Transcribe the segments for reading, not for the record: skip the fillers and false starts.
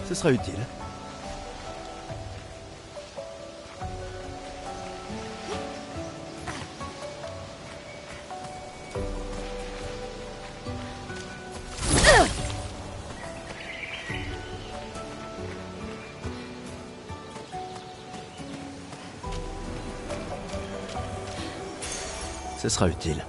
Ce sera utile. Ce sera utile.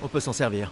On peut s'en servir.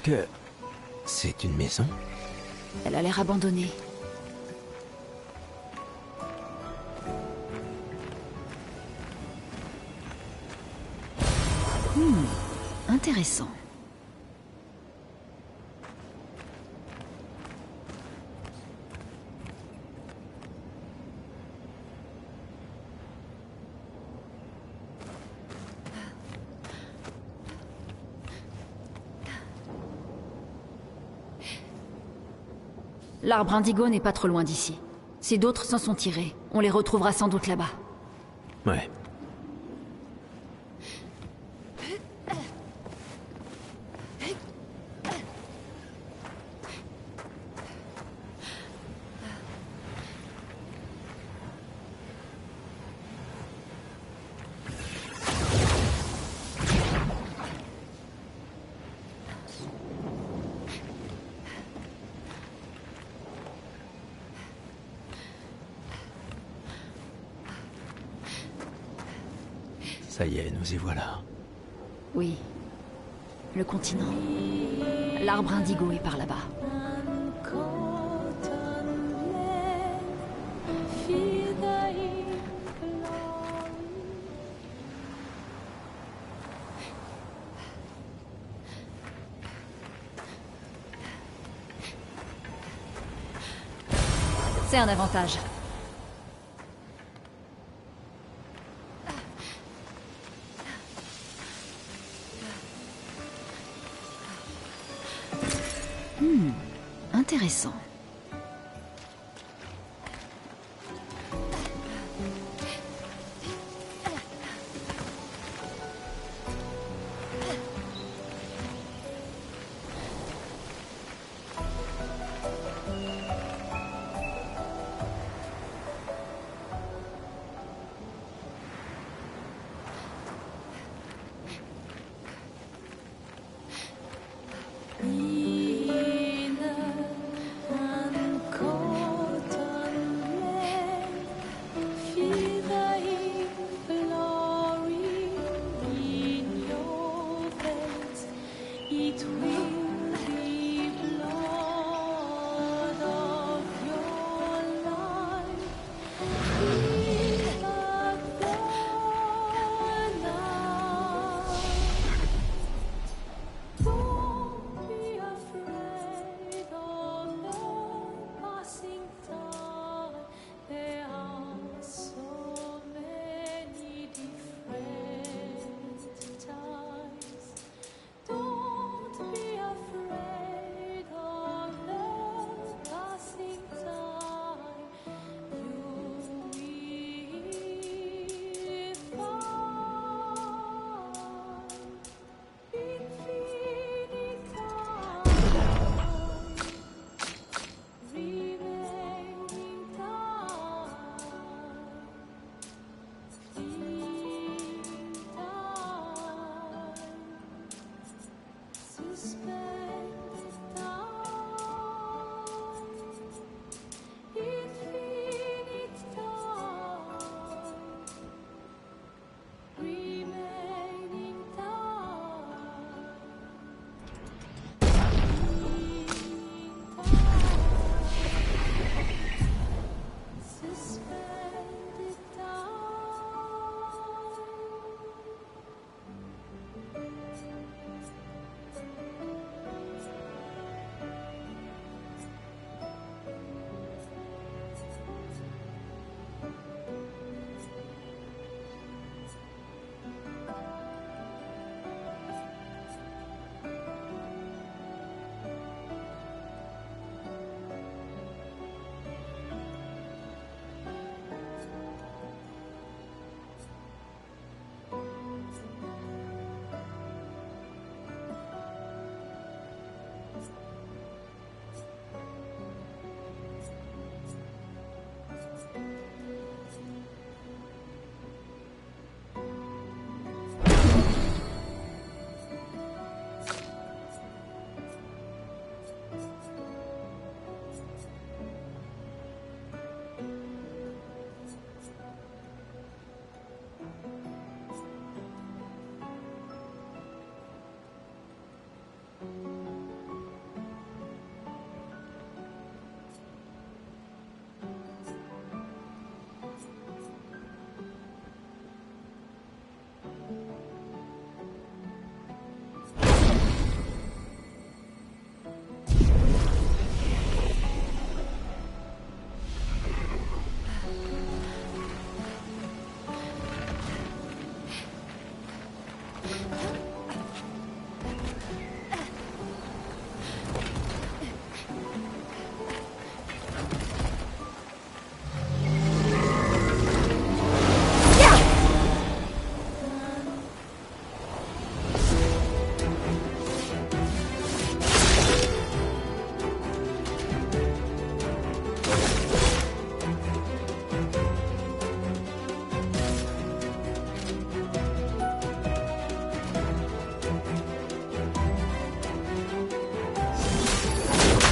que... c'est une maison? Elle a l'air abandonnée. Intéressant. L'arbre indigo n'est pas trop loin d'ici. Si d'autres s'en sont tirés, on les retrouvera sans doute là-bas. Ouais. Ça y est, nous y voilà. Oui. Le continent. L'arbre indigo est par là-bas. C'est un avantage. Intéressant.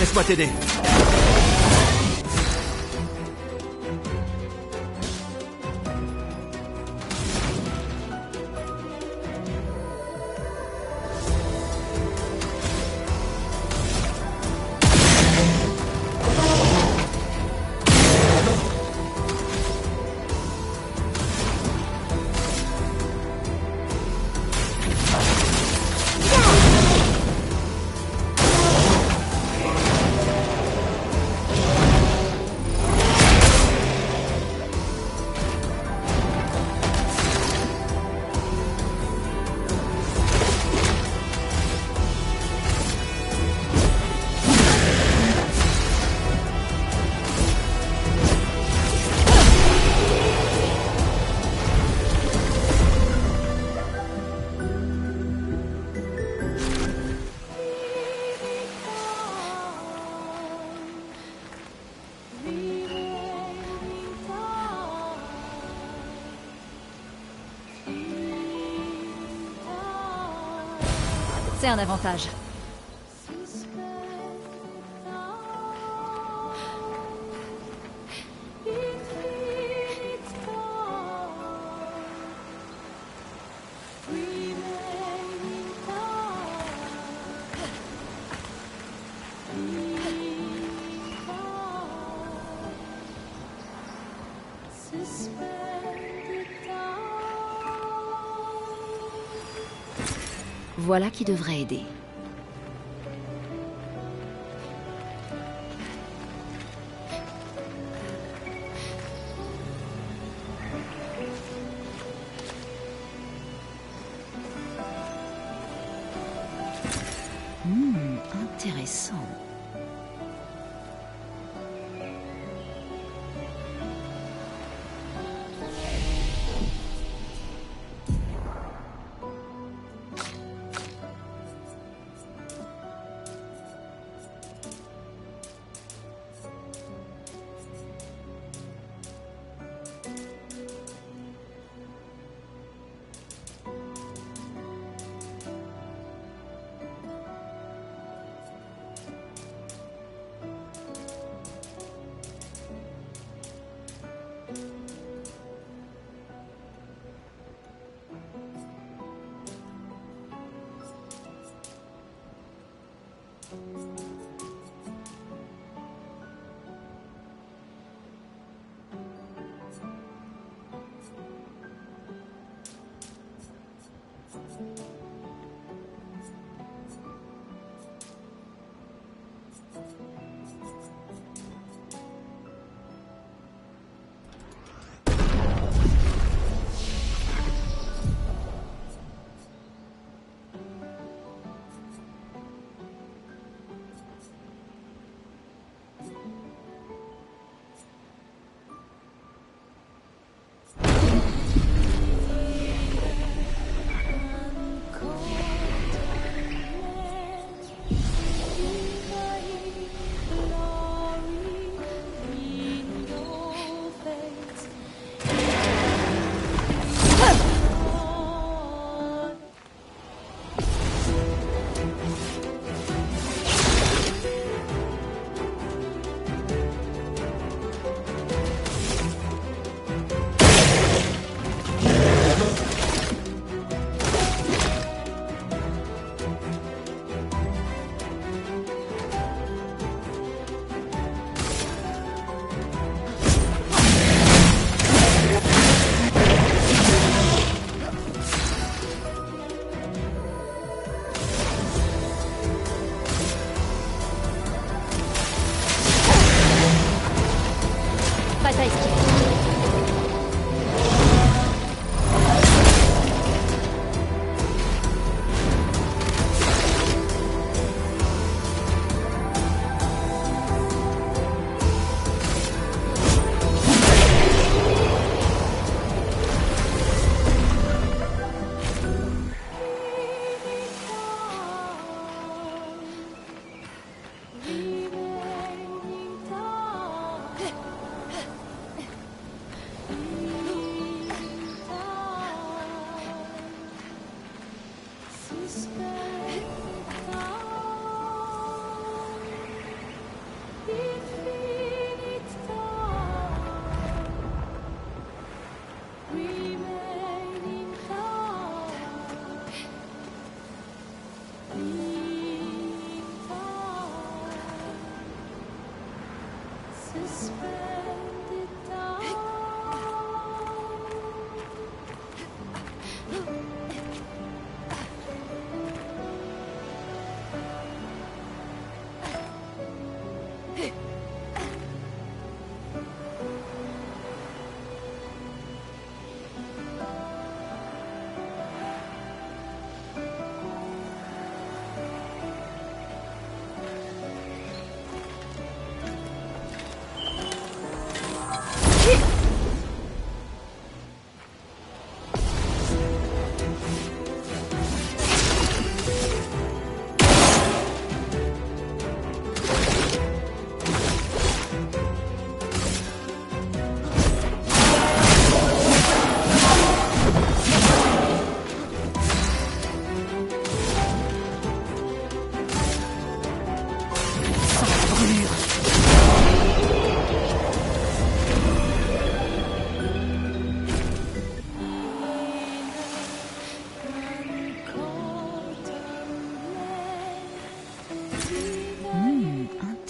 Laisse-moi t'aider. C'est un avantage. Voilà qui devrait aider. Intéressant. Bataille esquive.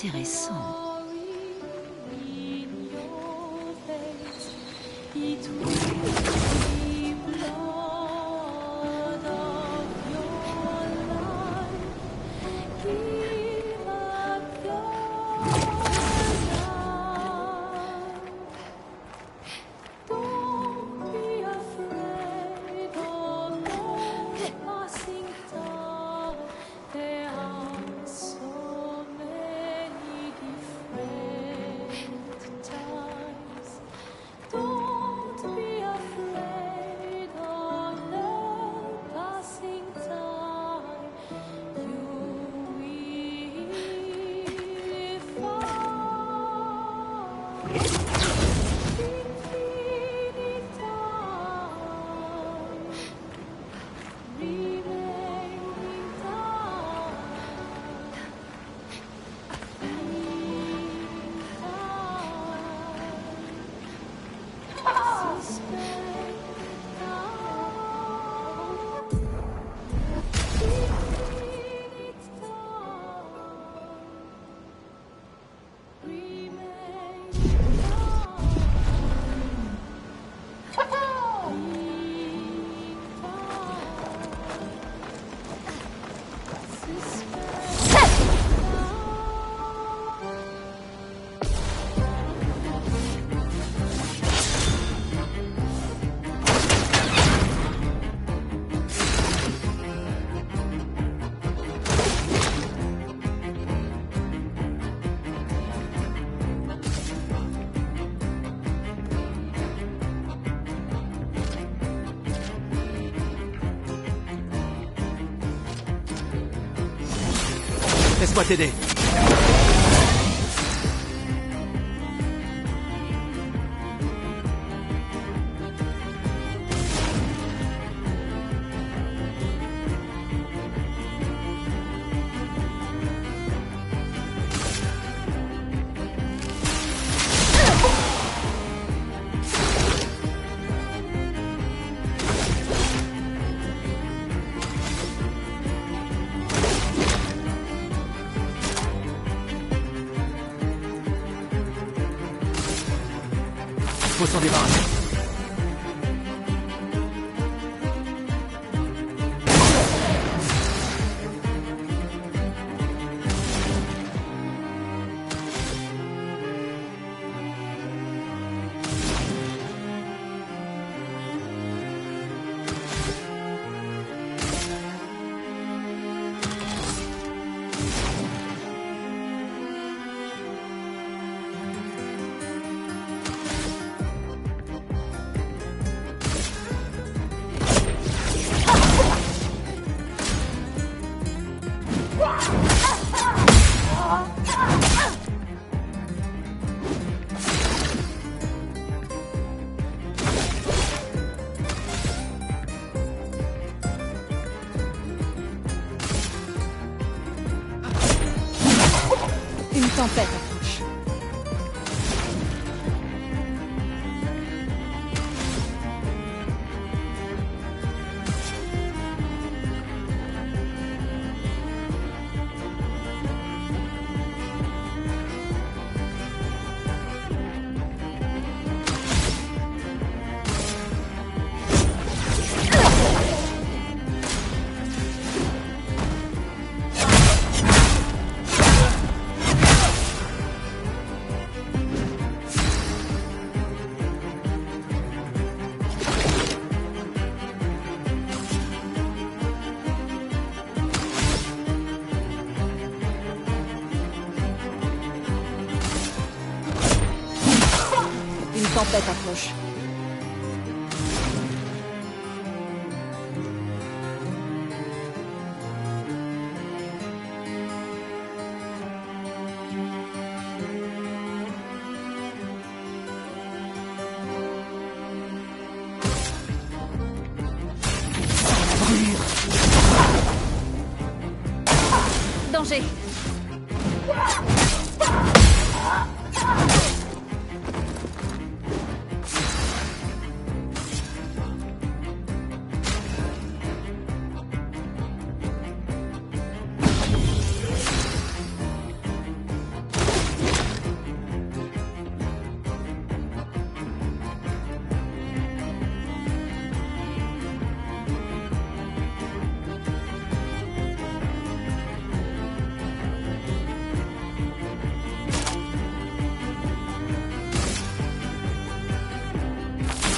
intéressant. Laisse-moi t'aider. Faut s'en débarrasser. Une tempête approche. Une tempête approche. Danger!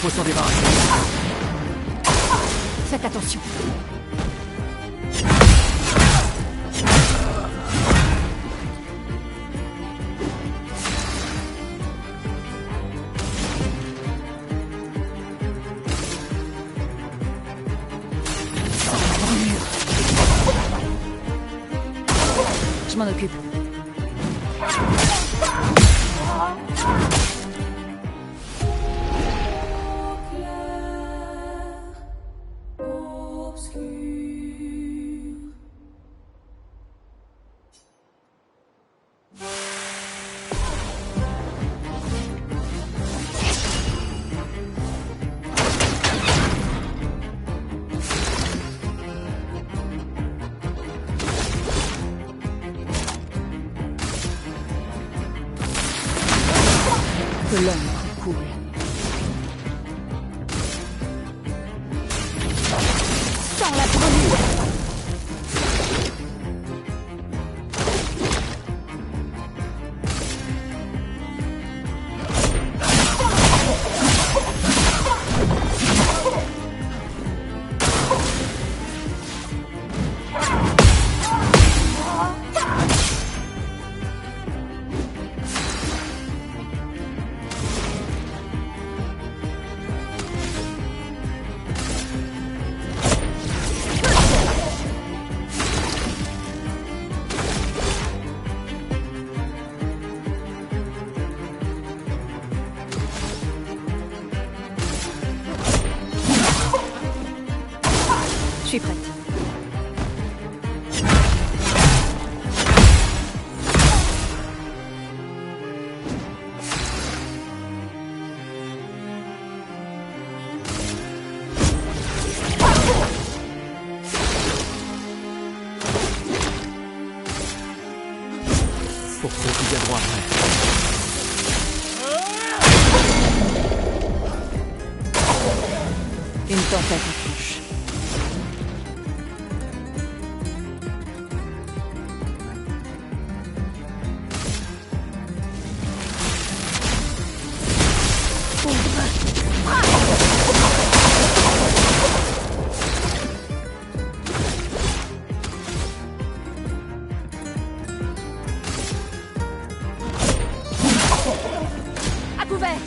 Faut s'en débarrasser. Faites attention. Je m'en occupe. Que l'ombre coule. Sans la brûlure. Je suis prête. Pour ceux qui viendront après. Une tempête approche. À couvert.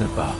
Sympa.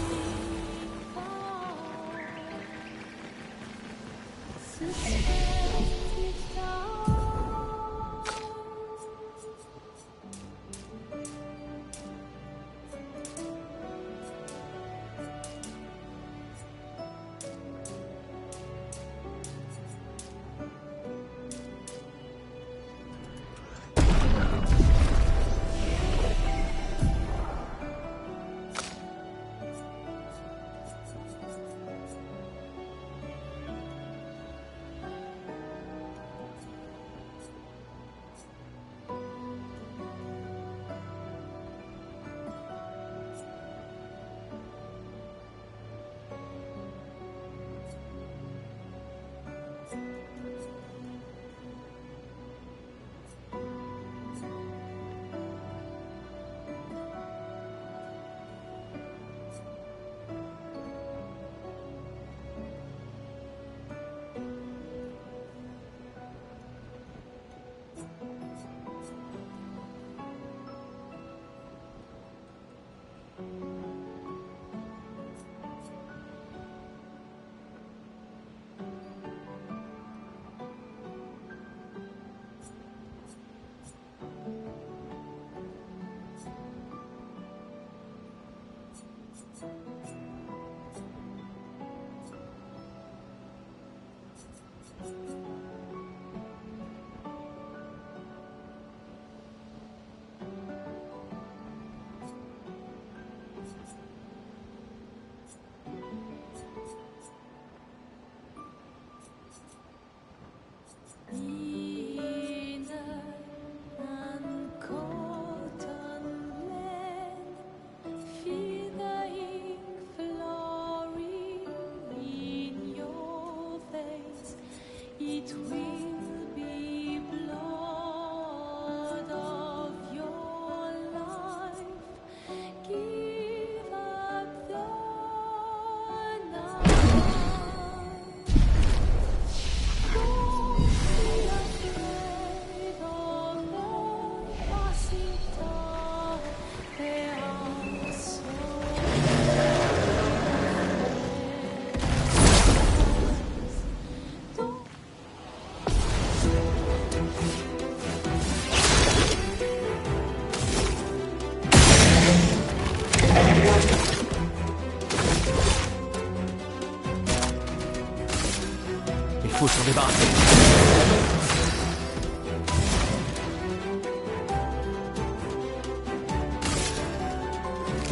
Il faut s'en débarrasser.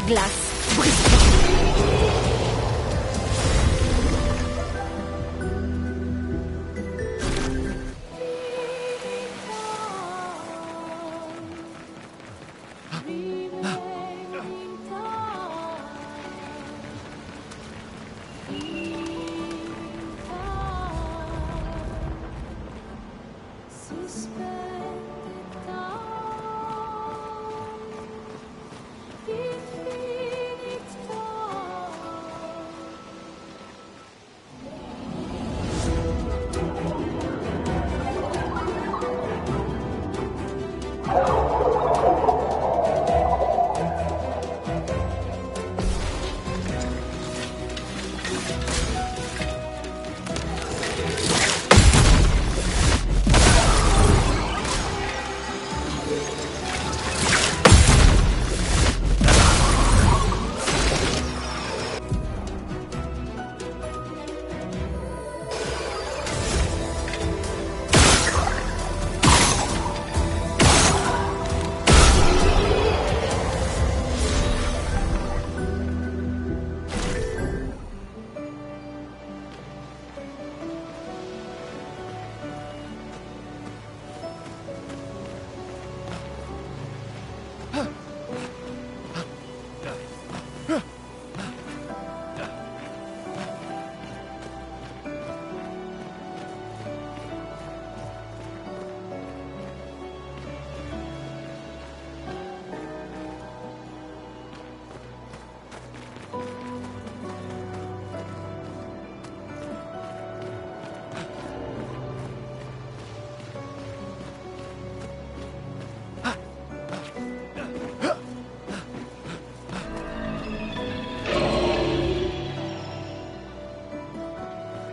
Glace, brise-toi.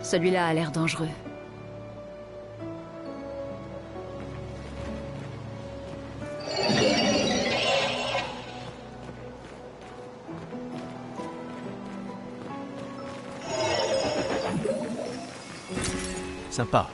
Celui-là a l'air dangereux. Sympa.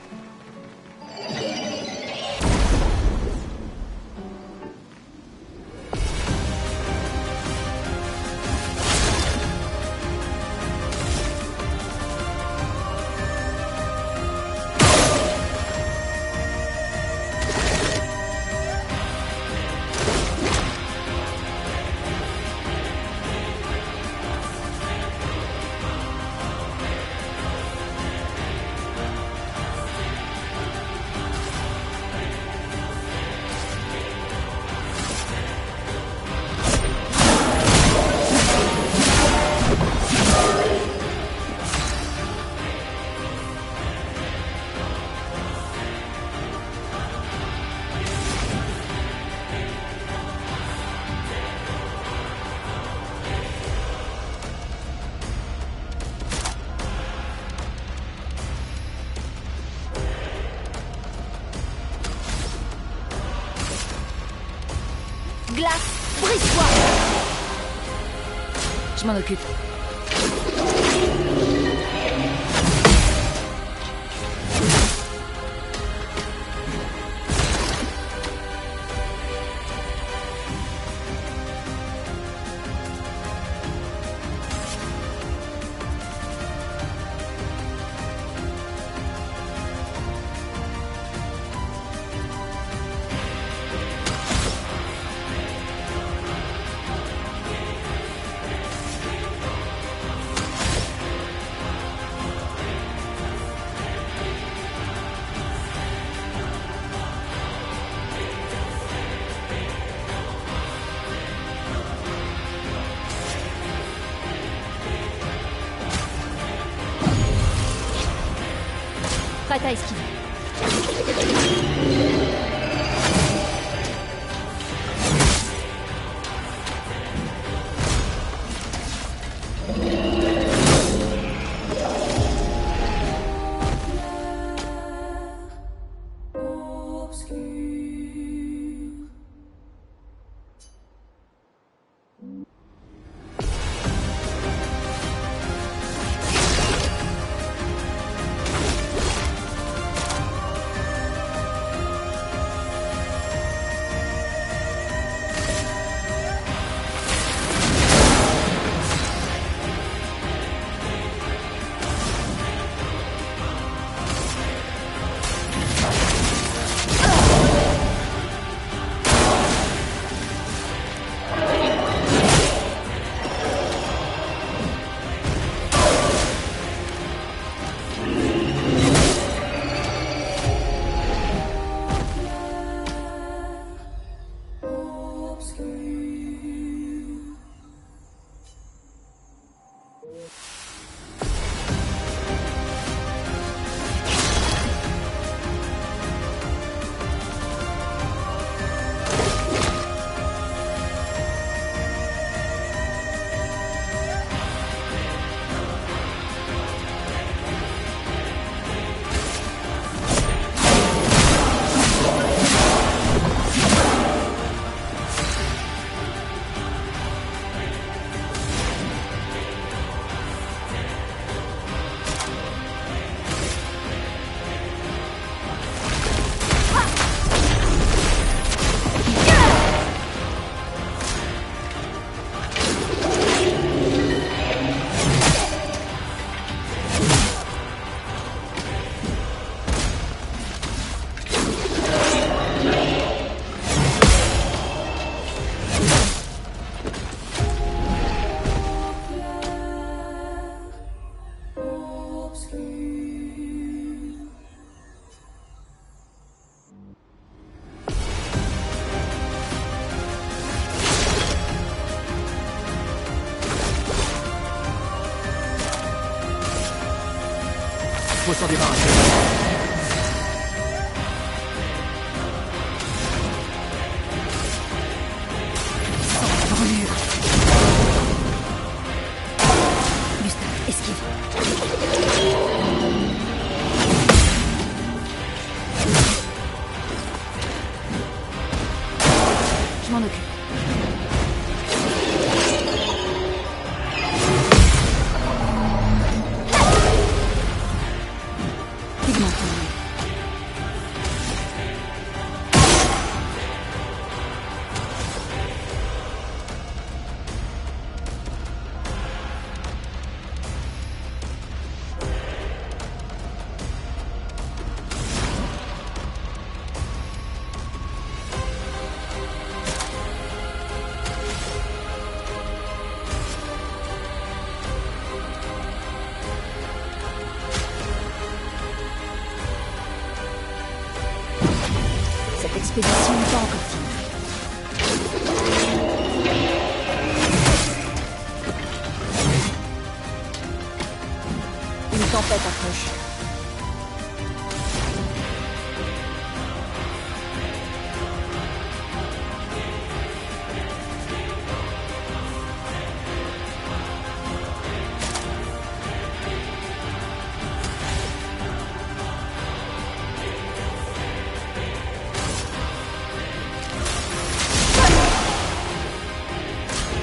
Glace, brise-toi! Je m'en occupe. Prête à esquiver. Faut s'en débarrasser. Sans brûlure. Gustave, esquive. m'en occupe. Pigmenton. Cette expédition n'est pas encore finie. Une tempête approche.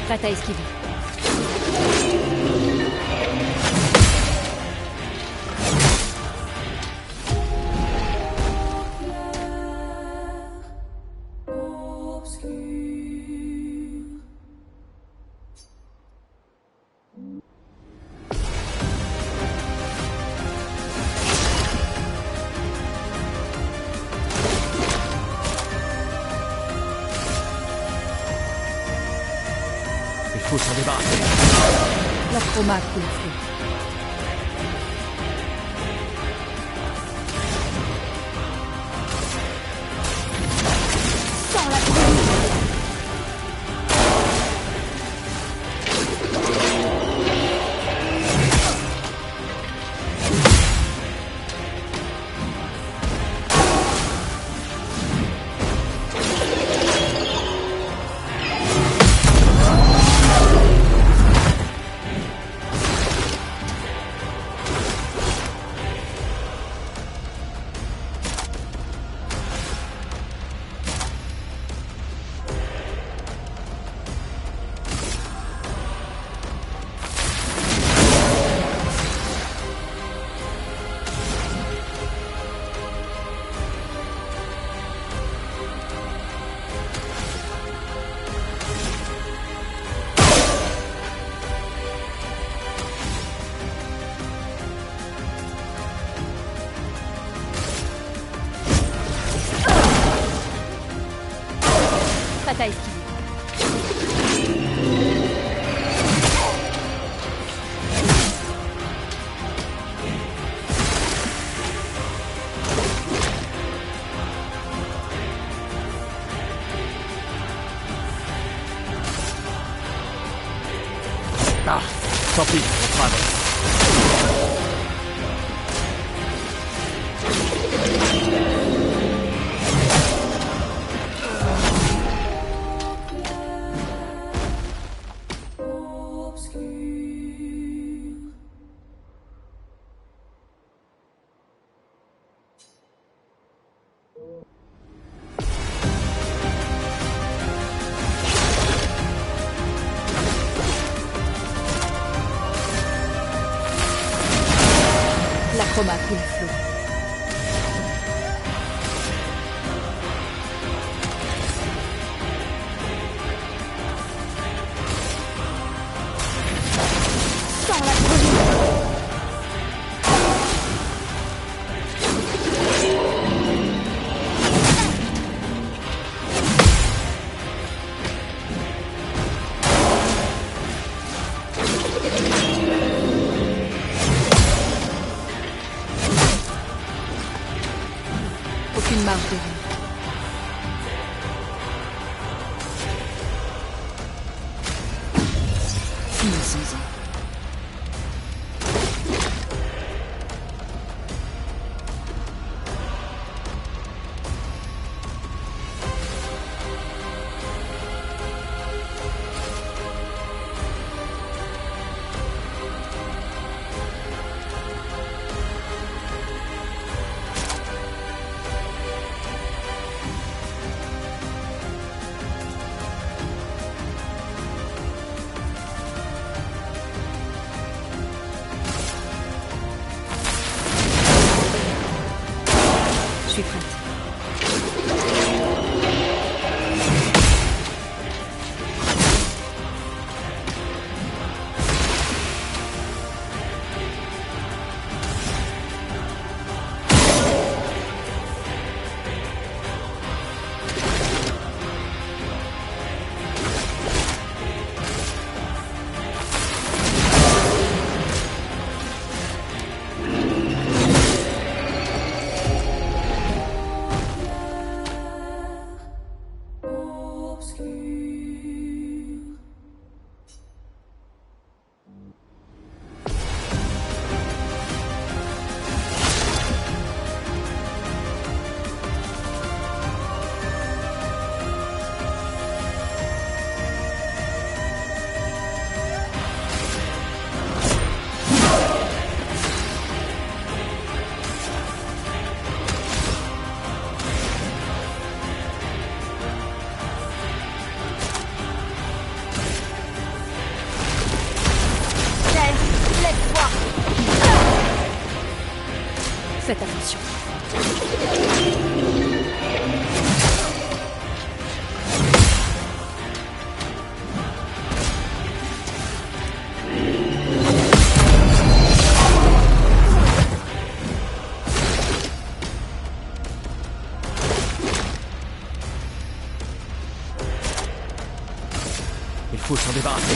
Prête à esquiver. Il faut s'en débarrasser. La chroma coule flou. Sans la chroma. Prête à esquiver. Ah, tant pis, on traverse. La chroma coule flou. Sans la chroma. Aucune marge de vie. Finissons-en. Je suis prête. Faites attention. Il faut s'en débarrasser.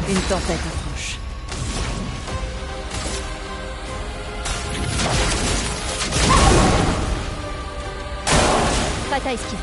Une tempête approche. Prête à esquiver.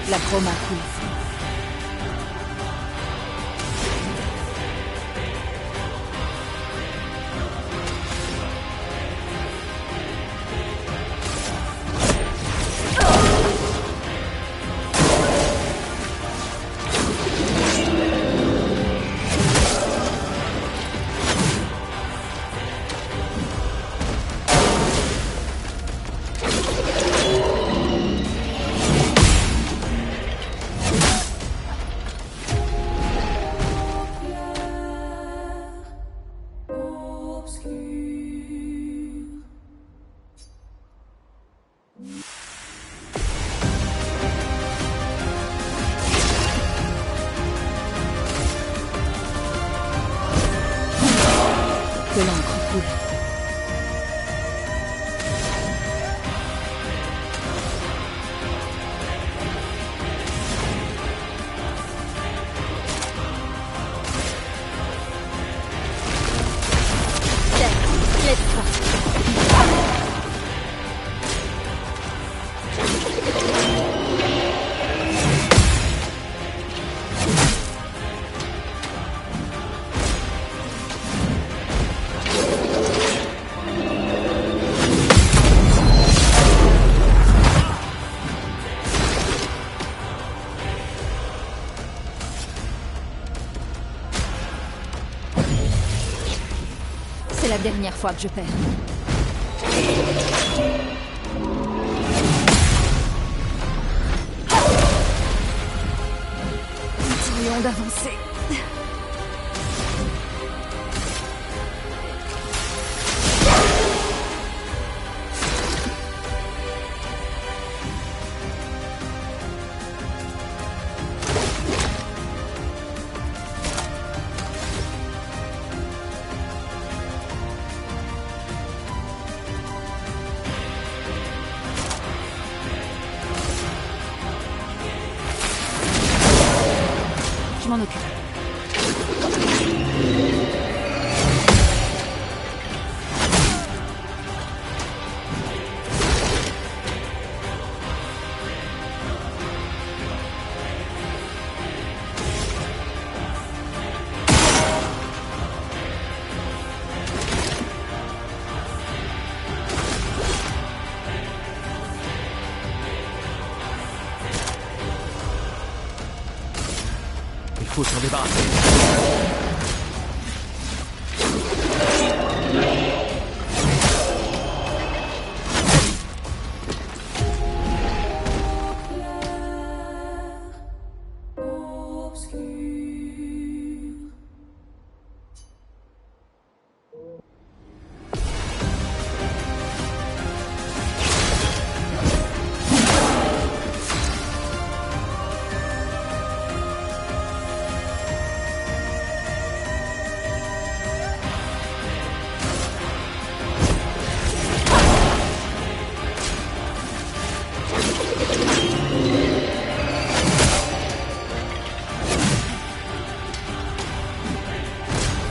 La chroma coule. Que l'encre coule. Laisse-toi. C'est la dernière fois que je perds. Continuons d'avancer. Je m'en occupe. faut s'en débarrasser.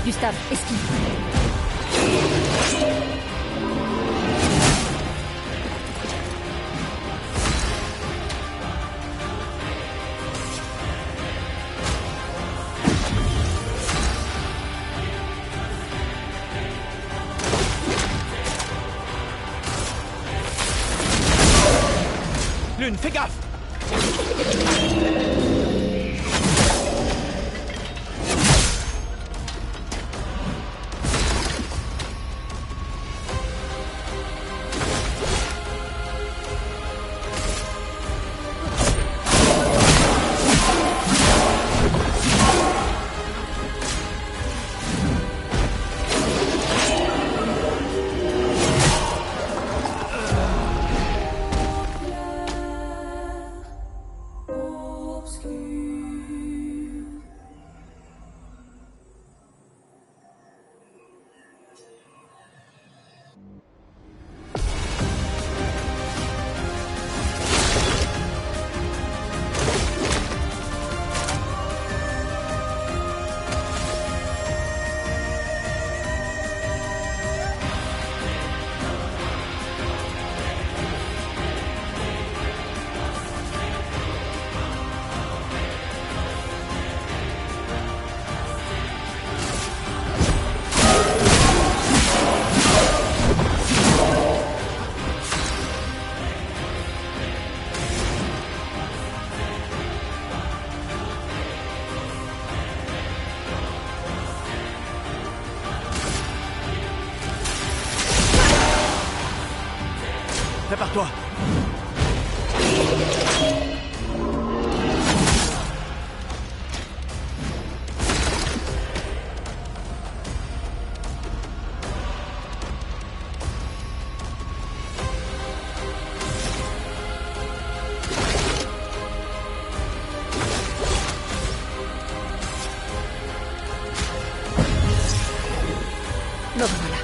Gustave, esquive. Lune, fais gaffe! Prépare-toi. Le voilà.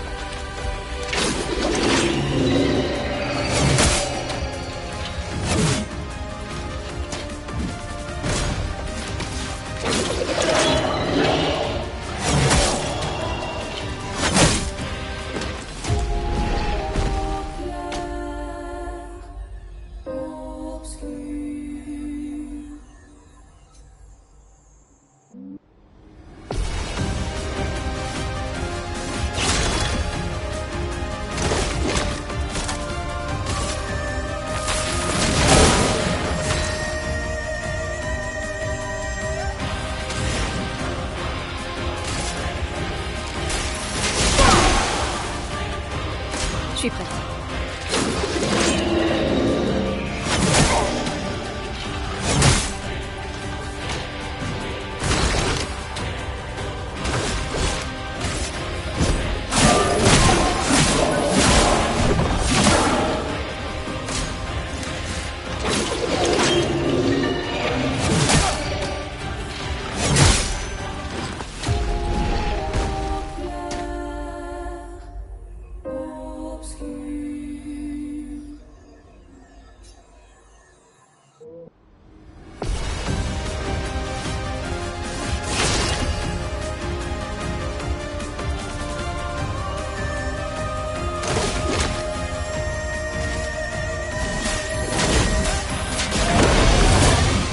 Je suis prête.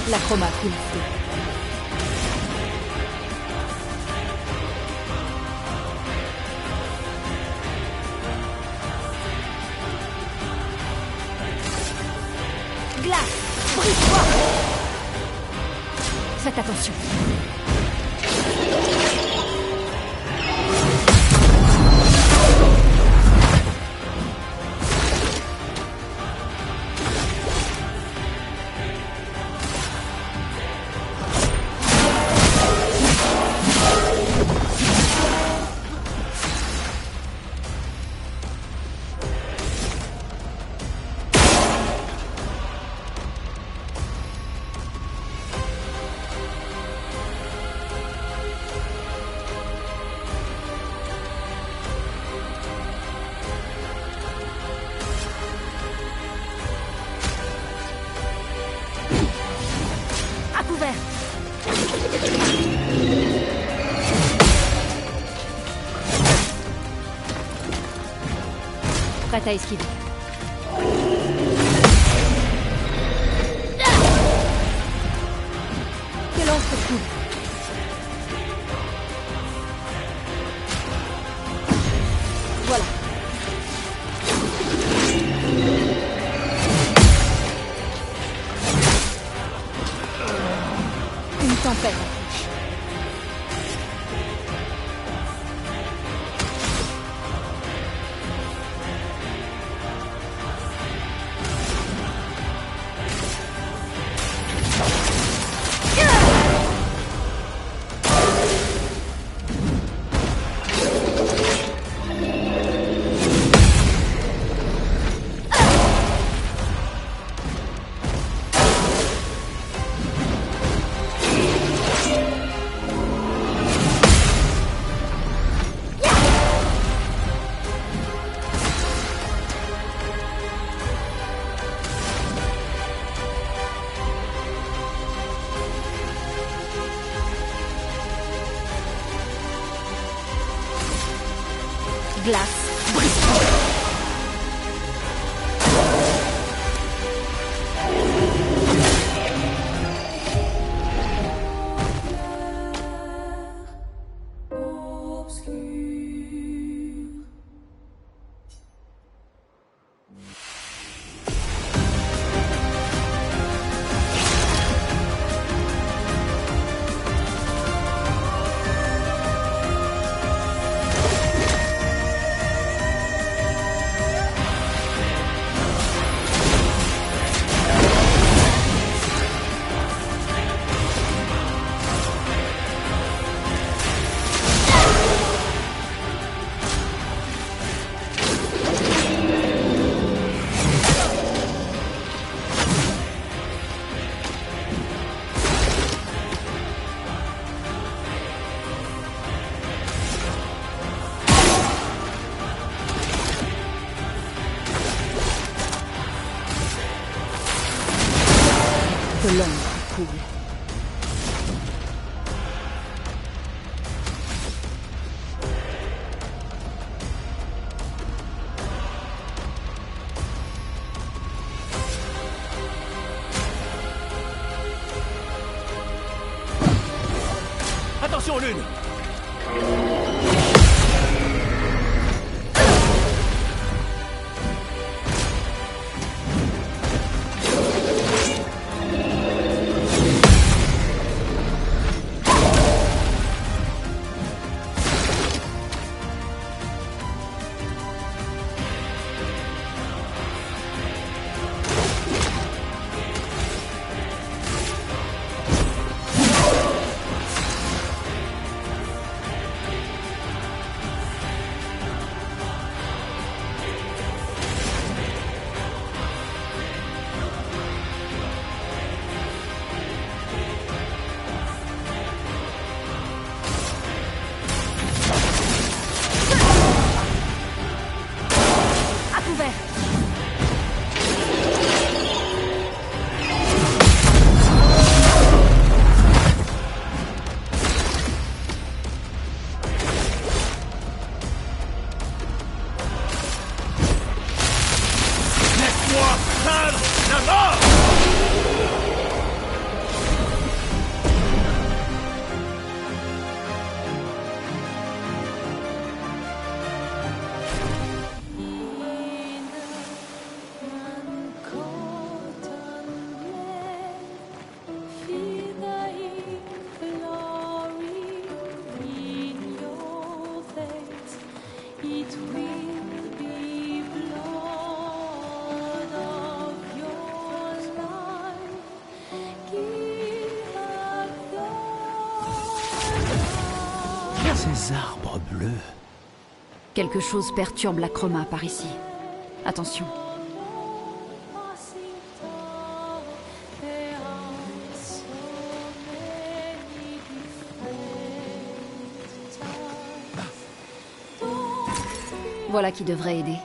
La chroma pris le feu. Glace, brise-toi. Faites attention. prête à esquiver. Quel lance ce coup? Voilà. Une tempête approche. Glace, brise. Que l'ombre coule. Attention, Lune! Ces arbres bleus. Quelque chose perturbe la chroma par ici. Attention. Voilà qui devrait aider.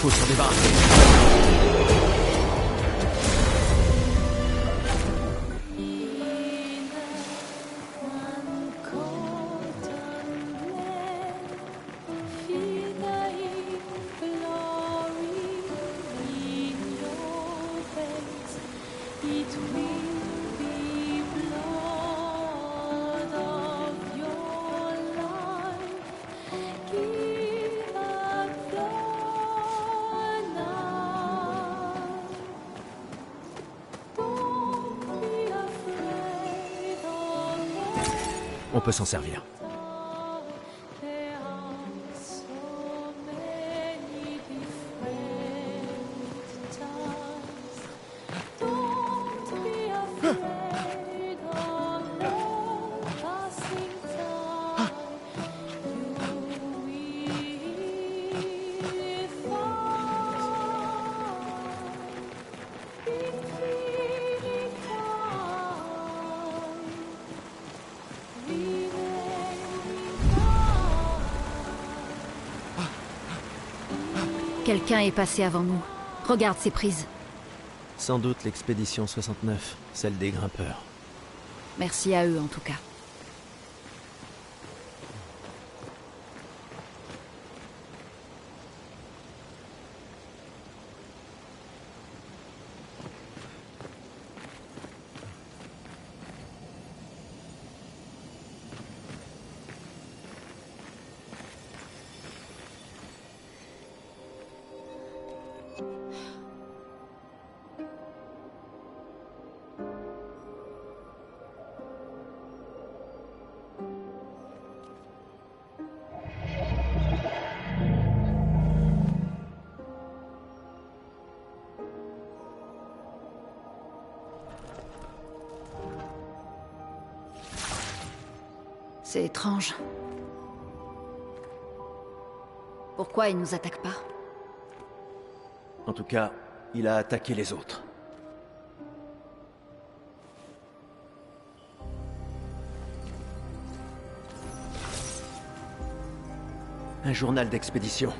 faut s'en débarrasser. On peut s'en servir. Quelqu'un est passé avant nous. Regarde ces prises. Sans doute l'expédition 69, celle des grimpeurs. Merci à eux en tout cas. C'est étrange. Pourquoi il nous attaque pas? En tout cas, il a attaqué les autres. Un journal d'expédition.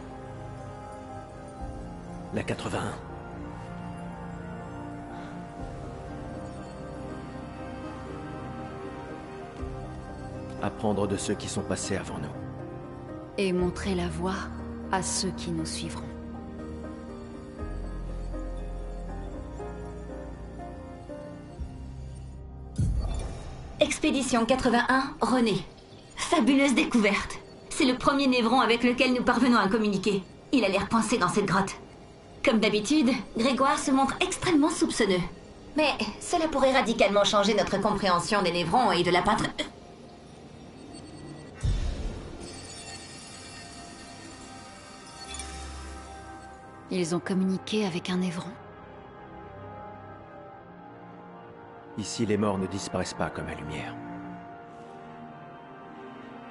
La 81. Apprendre de ceux qui sont passés avant nous. Et montrer la voie à ceux qui nous suivront. Expédition 81, René. Fabuleuse découverte. C'est le premier névron avec lequel nous parvenons à communiquer. Il a l'air coincé dans cette grotte. Comme d'habitude, Grégoire se montre extrêmement soupçonneux. Mais cela pourrait radicalement changer notre compréhension des névrons et de la peintre... Ils ont communiqué avec un névron. Ici, les morts ne disparaissent pas comme la lumière.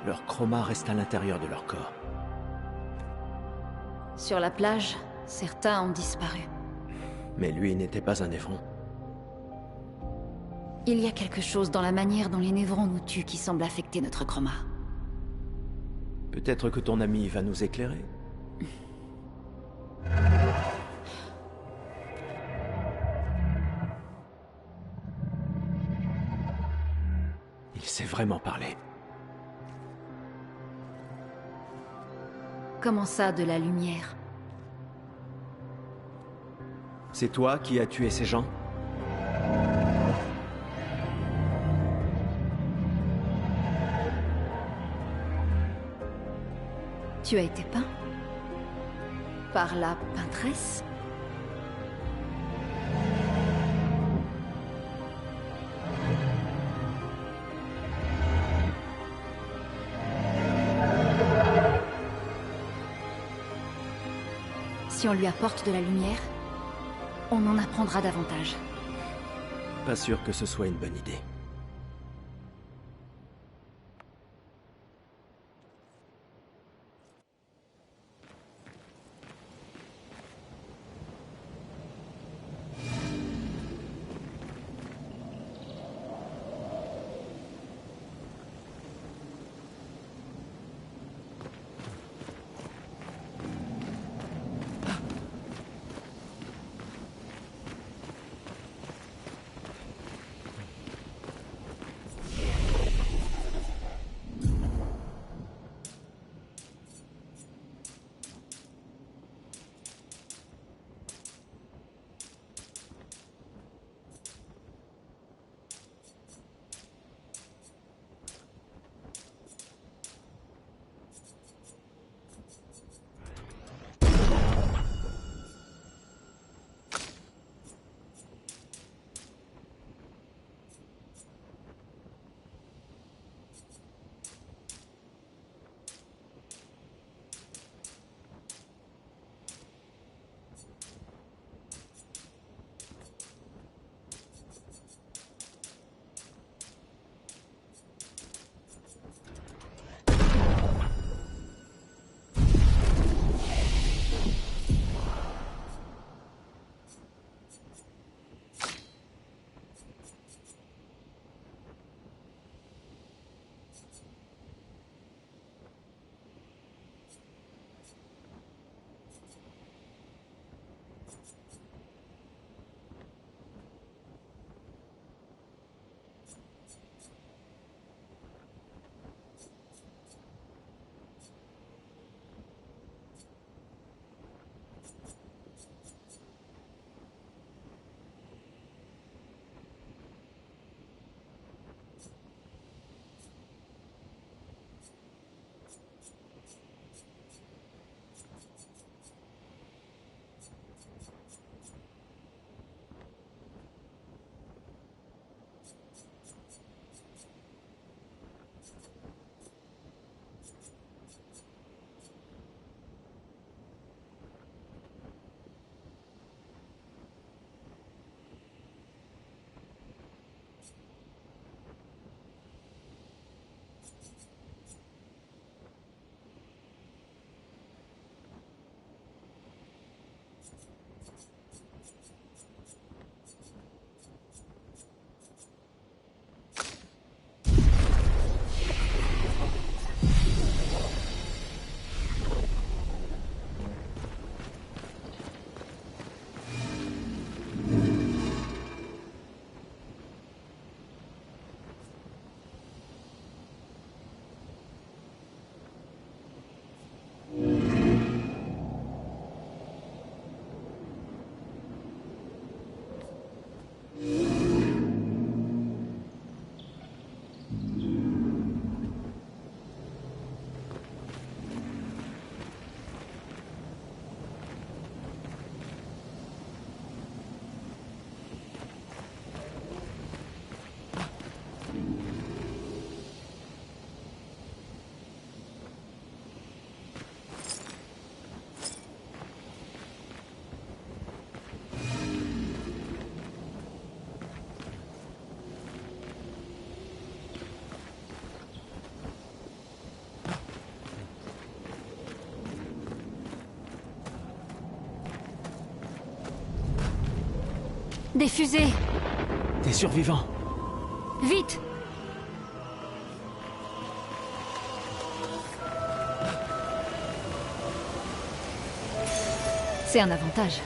Leur chroma reste à l'intérieur de leur corps. Sur la plage, certains ont disparu. Mais lui n'était pas un névron. Il y a quelque chose dans la manière dont les névrons nous tuent qui semble affecter notre chroma. Peut-être que ton ami va nous éclairer. Il sait vraiment parler. Comment ça, de la lumière? C'est toi qui as tué ces gens? Tu as été peint? Par la peintresse? Si on lui apporte de la lumière, on en apprendra davantage. Pas sûr que ce soit une bonne idée. Des fusées! Des survivants. Vite! C'est un avantage.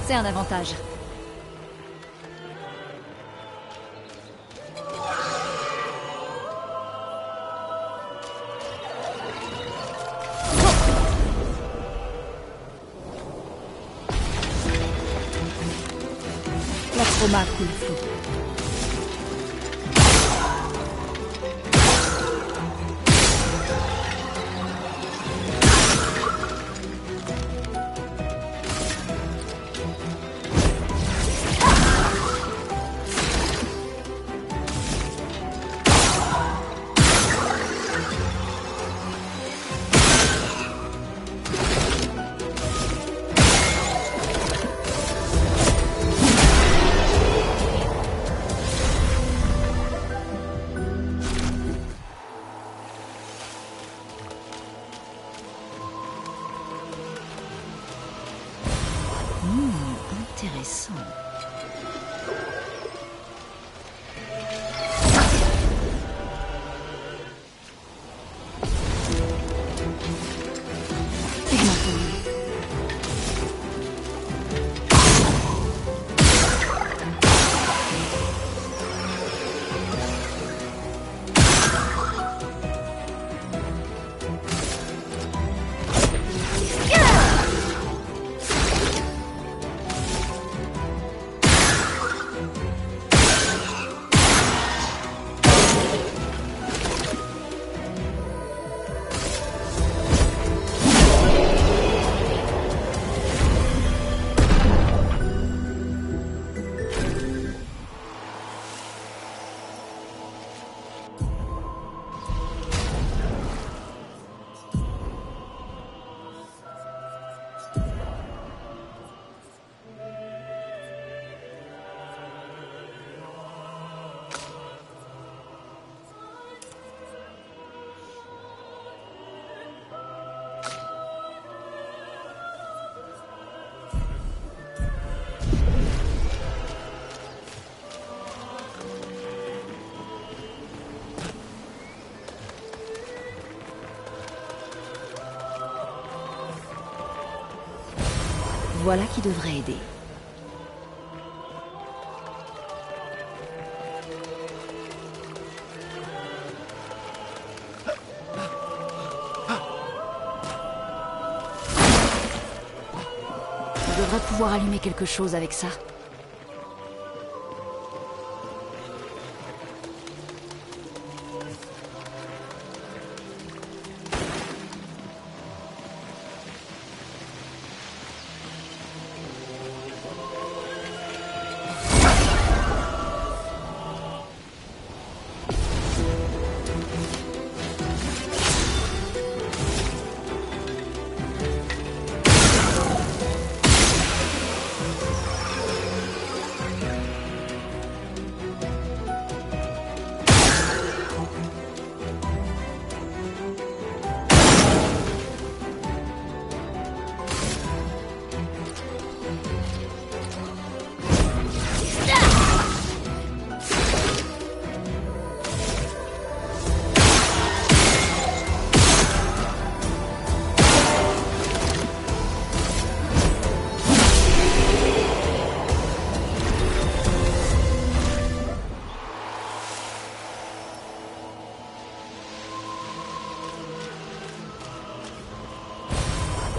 C'est un avantage. La trauma coule flou. Voilà qui devrait aider. On devrait pouvoir allumer quelque chose avec ça.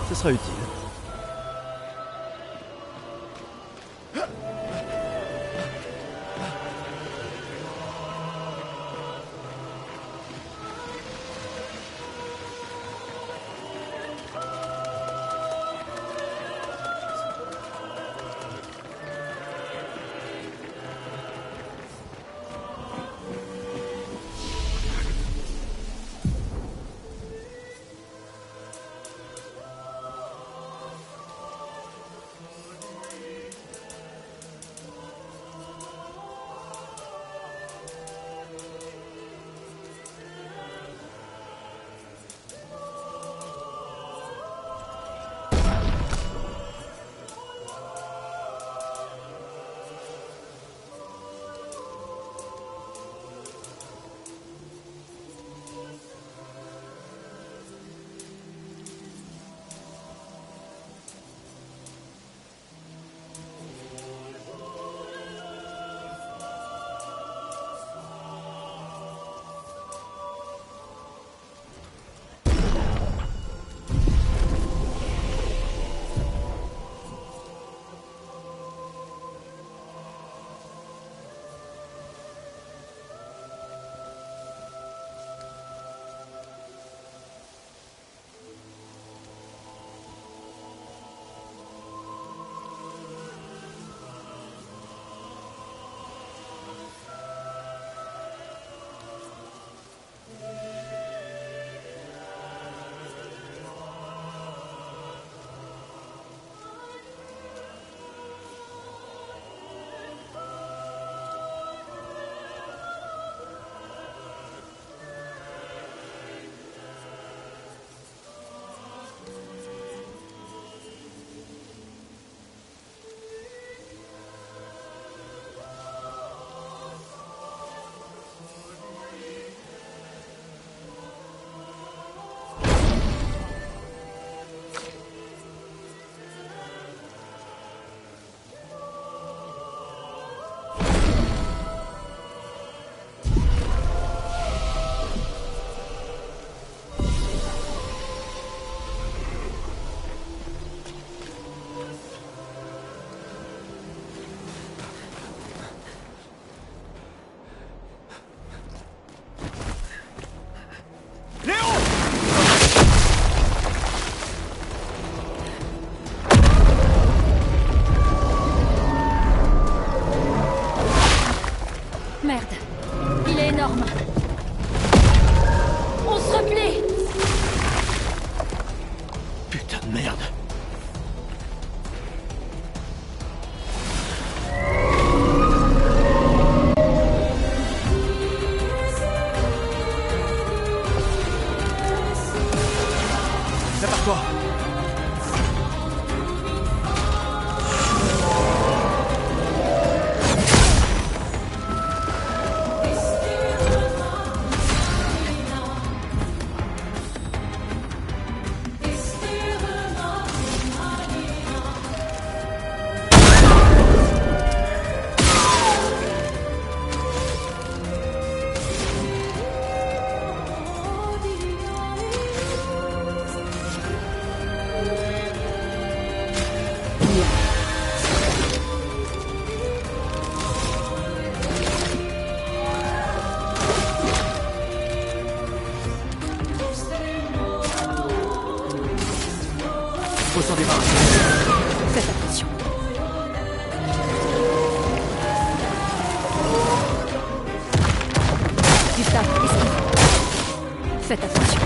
Ce sera utile. Merde. Il est énorme. On se replie. Putain de merde. Prépare-toi. faut s'en débarrasser. Faites attention. Gustave, esquive. Faites attention.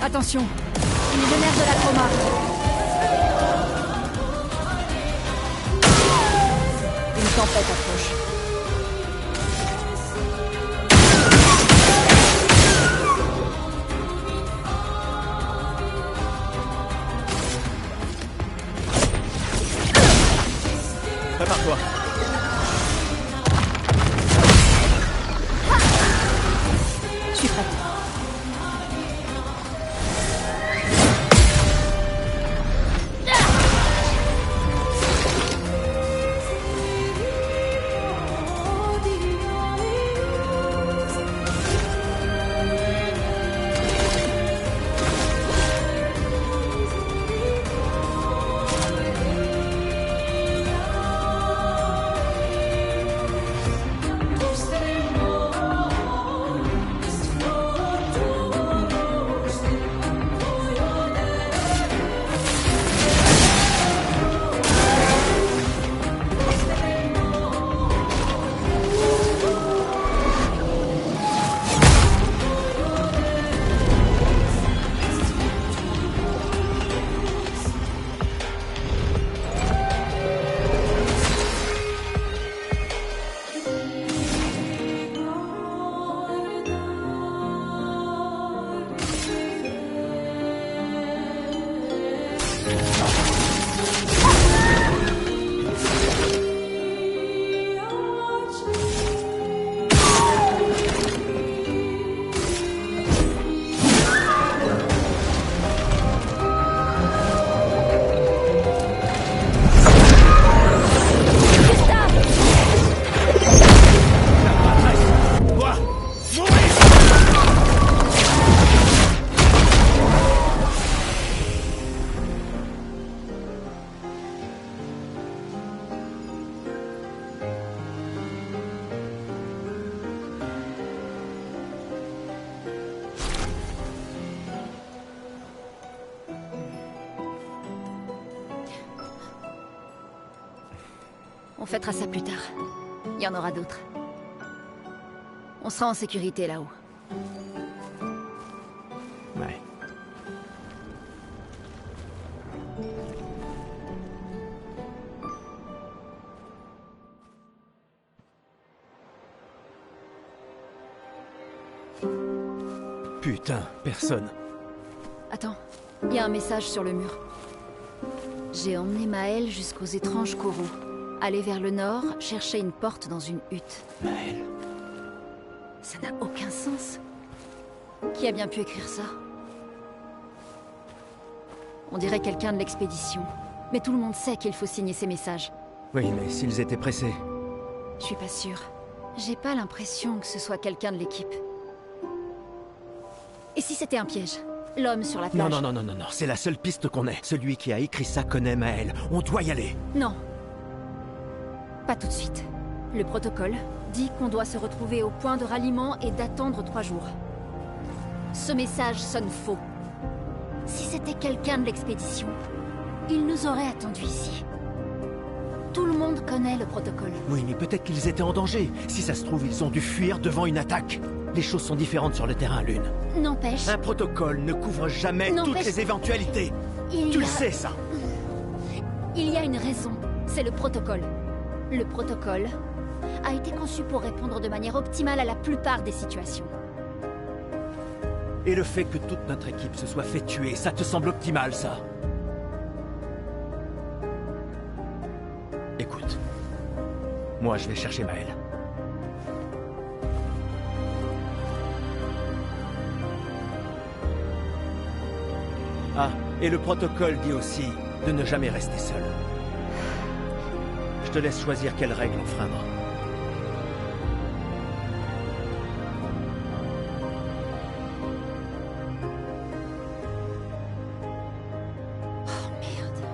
Attention, légionnaire de la trauma. Une tempête approche. Prépare-toi. Je suis prête. On fêtera ça plus tard. Il y en aura d'autres. On sera en sécurité là-haut. Ouais. Putain, personne. Attends, il y a un message sur le mur. J'ai emmené Maël jusqu'aux étranges coraux. Aller vers le nord, chercher une porte dans une hutte. Maël. Ça n'a aucun sens. Qui a bien pu écrire ça? On dirait quelqu'un de l'expédition. Mais tout le monde sait qu'il faut signer ces messages. Oui, mais s'ils étaient pressés... Je suis pas sûre. J'ai pas l'impression que ce soit quelqu'un de l'équipe. Et si c'était un piège? L'homme sur la plage? Non, c'est la seule piste qu'on ait. Celui qui a écrit ça connaît Maël. On doit y aller. Non. Pas tout de suite. Le protocole dit qu'on doit se retrouver au point de ralliement et d'attendre 3 jours. Ce message sonne faux. Si c'était quelqu'un de l'expédition, il nous aurait attendus ici. Tout le monde connaît le protocole. Oui, mais peut-être qu'ils étaient en danger. Si ça se trouve, ils ont dû fuir devant une attaque. Les choses sont différentes sur le terrain, Lune. N'empêche... Un protocole ne couvre jamais toutes les éventualités. Tu le sais, ça. Il y a une raison. C'est le protocole. Le protocole a été conçu pour répondre de manière optimale à la plupart des situations. Et le fait que toute notre équipe se soit fait tuer, ça te semble optimal, ça? Écoute, moi je vais chercher Maël. Ah, et le protocole dit aussi de ne jamais rester seul. Je te laisse choisir quelle règle enfreindre. Oh merde.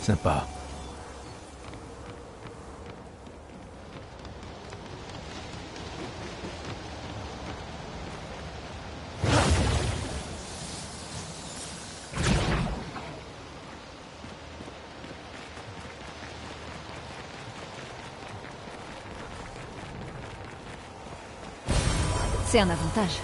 Sympa. C'est un avantage.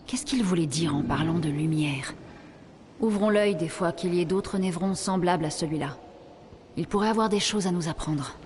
Qu'est-ce qu'il voulait dire en parlant de lumière? Ouvrons l'œil des fois qu'il y ait d'autres névrons semblables à celui-là. Il pourrait avoir des choses à nous apprendre.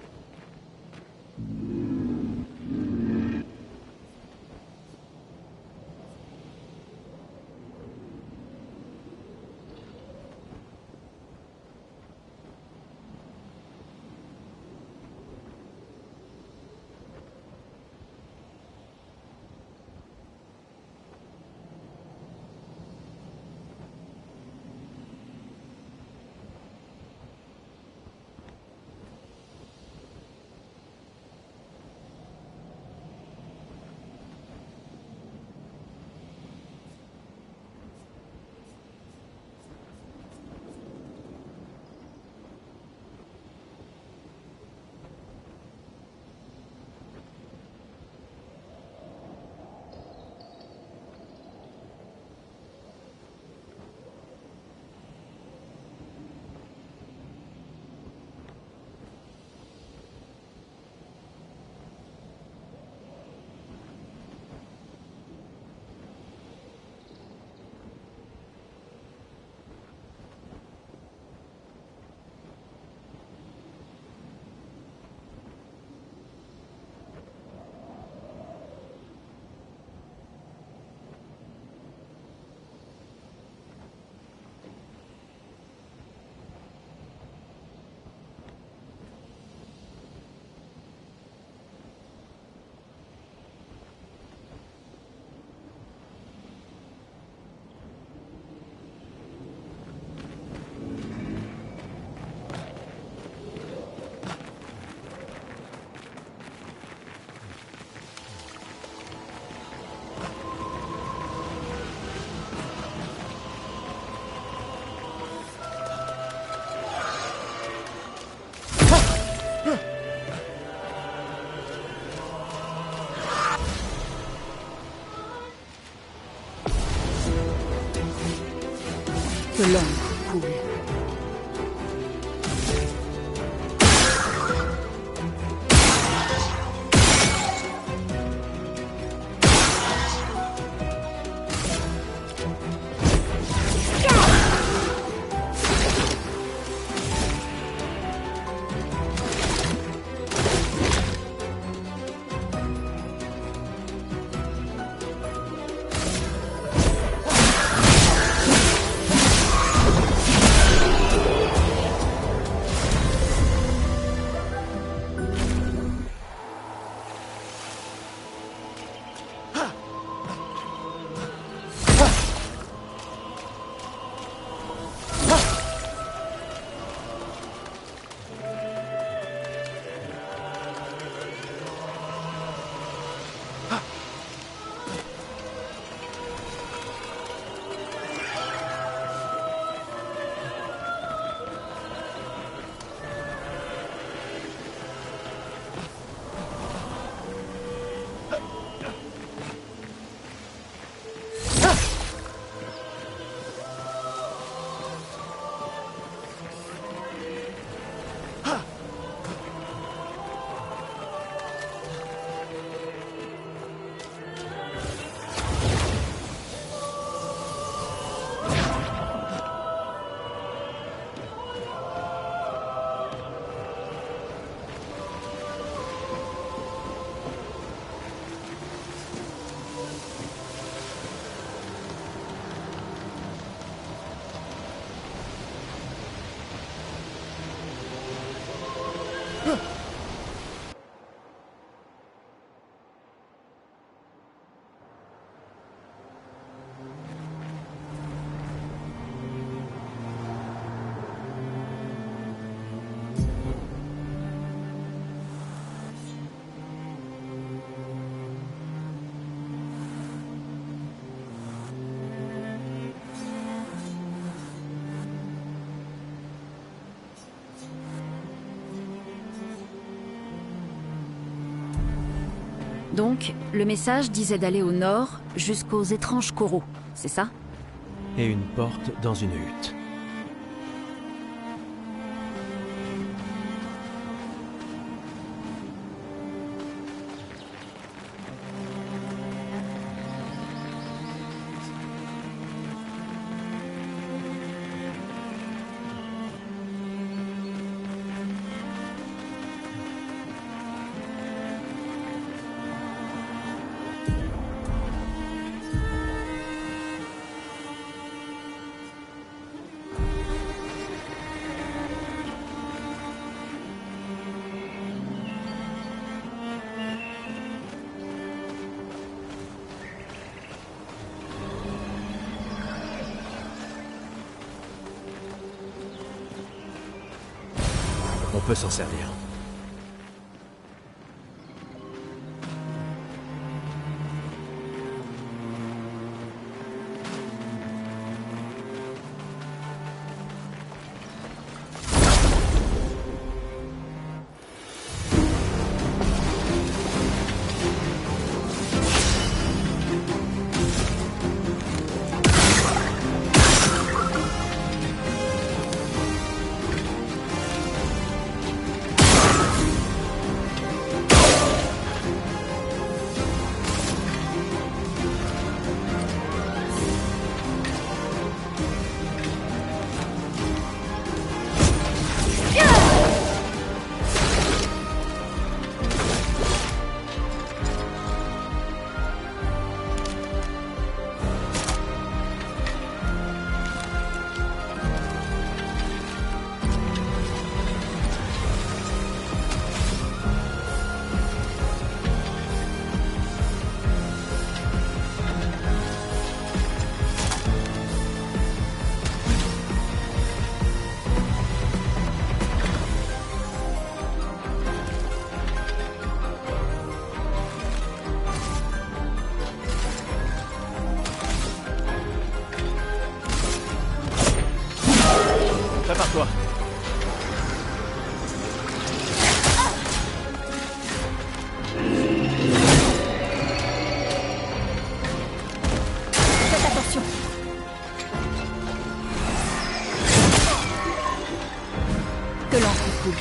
Que l'ombre coule. Donc, le message disait d'aller au nord jusqu'aux étranges coraux, c'est ça? Et une porte dans une hutte. peut s'en servir. Prépare-toi. Faites attention. Que l'encre coule.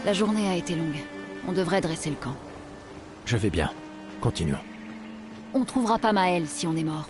La journée a été longue. On devrait dresser le camp. Je vais bien. Continuons. On trouvera pas Maël si on est mort.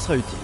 sera utile.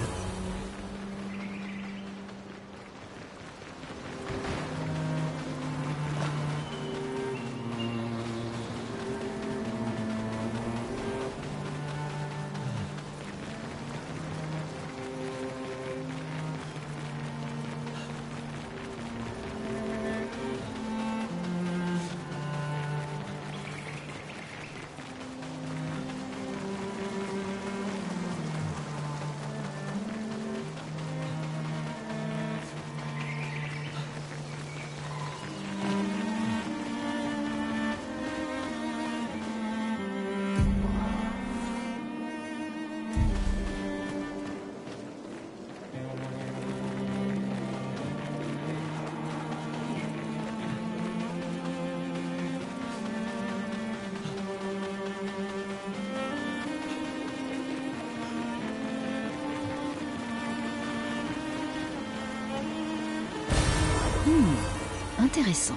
Intéressant.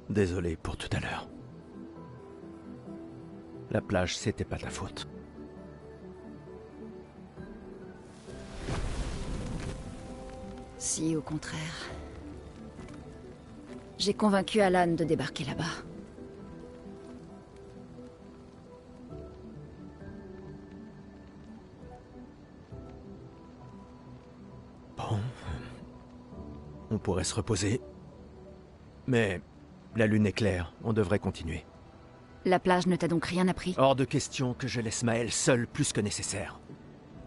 Désolé pour tout à l'heure. La plage, c'était pas ta faute. Si, au contraire. J'ai convaincu Alan de débarquer là-bas. Bon. On pourrait se reposer. Mais la lune est claire, on devrait continuer. La plage ne t'a donc rien appris? Hors de question que je laisse Maël seul plus que nécessaire.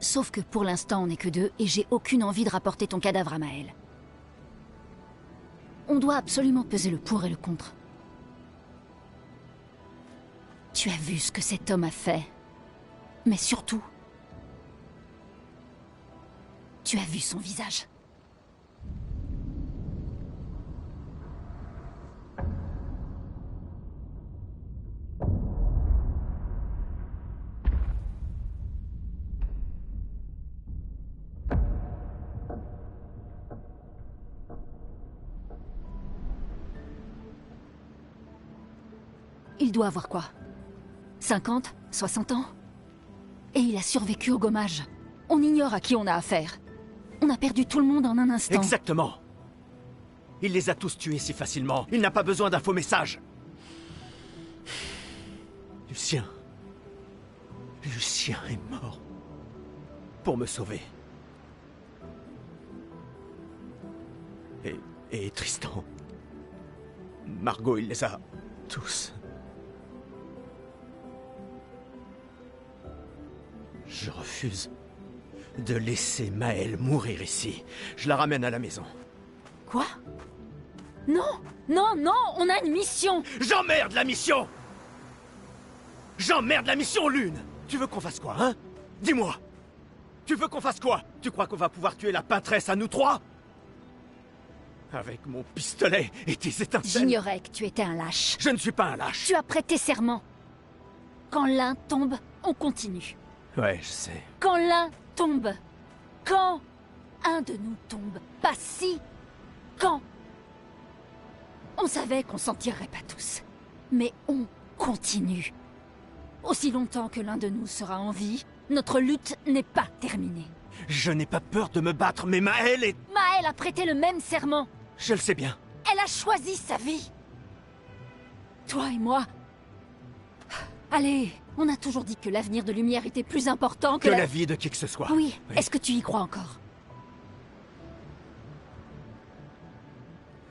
Sauf que pour l'instant, on n'est que deux, et j'ai aucune envie de rapporter ton cadavre à Maël. On doit absolument peser le pour et le contre. Tu as vu ce que cet homme a fait. Mais surtout, tu as vu son visage. Il doit avoir quoi? 50? 60 ans? Et il a survécu au gommage. On ignore à qui on a affaire. On a perdu tout le monde en un instant. Exactement. Il les a tous tués si facilement. Il n'a pas besoin d'un faux message. Lucien. Lucien est mort. Pour me sauver. Et Tristan. Margot, il les a tous. Je refuse de laisser Maël mourir ici. Je la ramène à la maison. Quoi? Non! Non, non! On a une mission! J'emmerde la mission! J'emmerde la mission, Lune! Tu veux qu'on fasse quoi, hein? Dis-moi! Tu veux qu'on fasse quoi? Tu crois qu'on va pouvoir tuer la peintresse à nous trois? Avec mon pistolet et tes étincelles? J'ignorais que tu étais un lâche. Je ne suis pas un lâche. Tu as prêté serment. Quand l'un tombe, on continue. Ouais, je sais. Quand l'un tombe. Quand un de nous tombe. Pas si. Quand. On savait qu'on s'en tirerait pas tous. Mais on continue. Aussi longtemps que l'un de nous sera en vie, notre lutte n'est pas terminée. Je n'ai pas peur de me battre, mais Maël est... Maël a prêté le même serment. Je le sais bien. Elle a choisi sa vie. Toi et moi... Allez, on a toujours dit que l'avenir de Lumière était plus important que la vie de qui que ce soit. Oui, est-ce que tu y crois encore?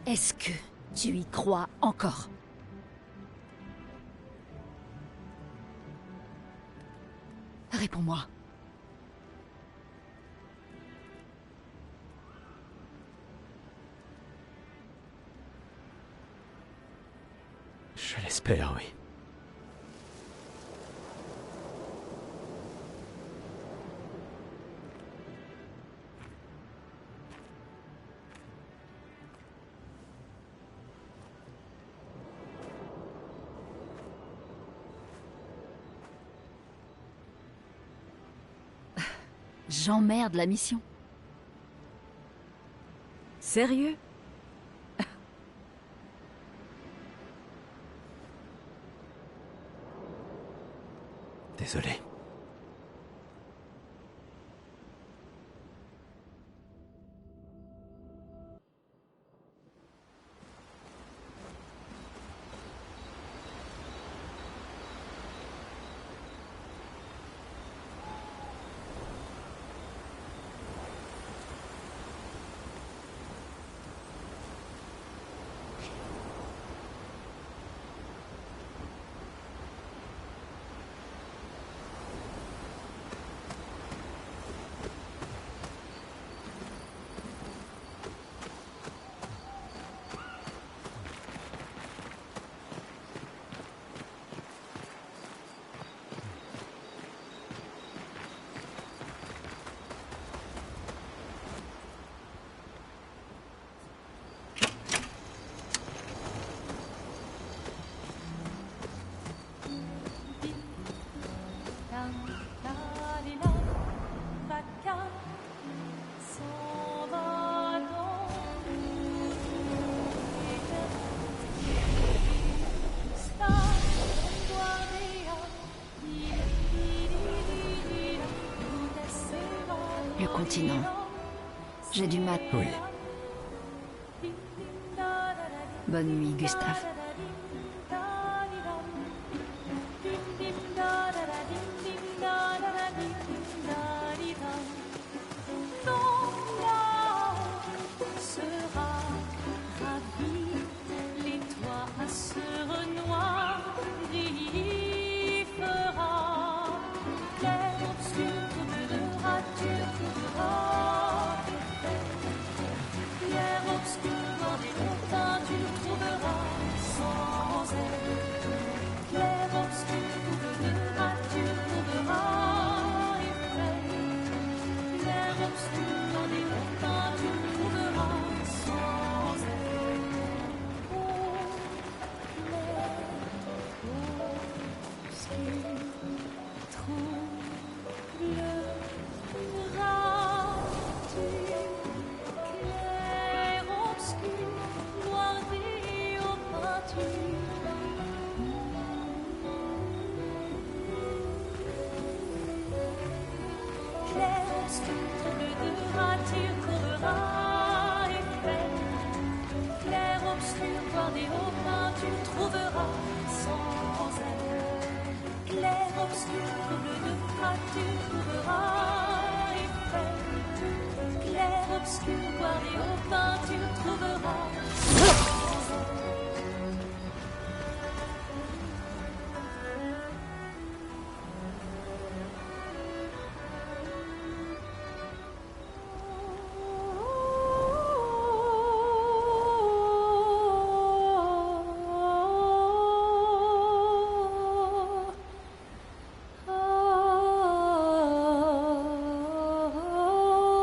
Est-ce que tu y crois encore? Réponds-moi. Je l'espère, oui. J'emmerde la mission. Sérieux? Désolé. Le continent. J'ai du mal. Oui. Bonne nuit, Gustave.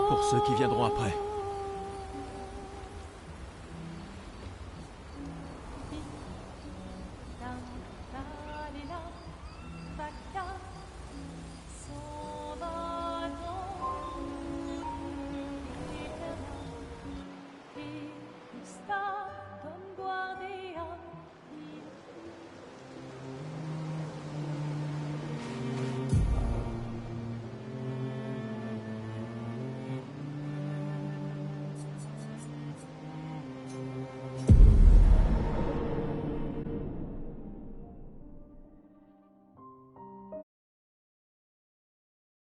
Pour ceux qui viendront après.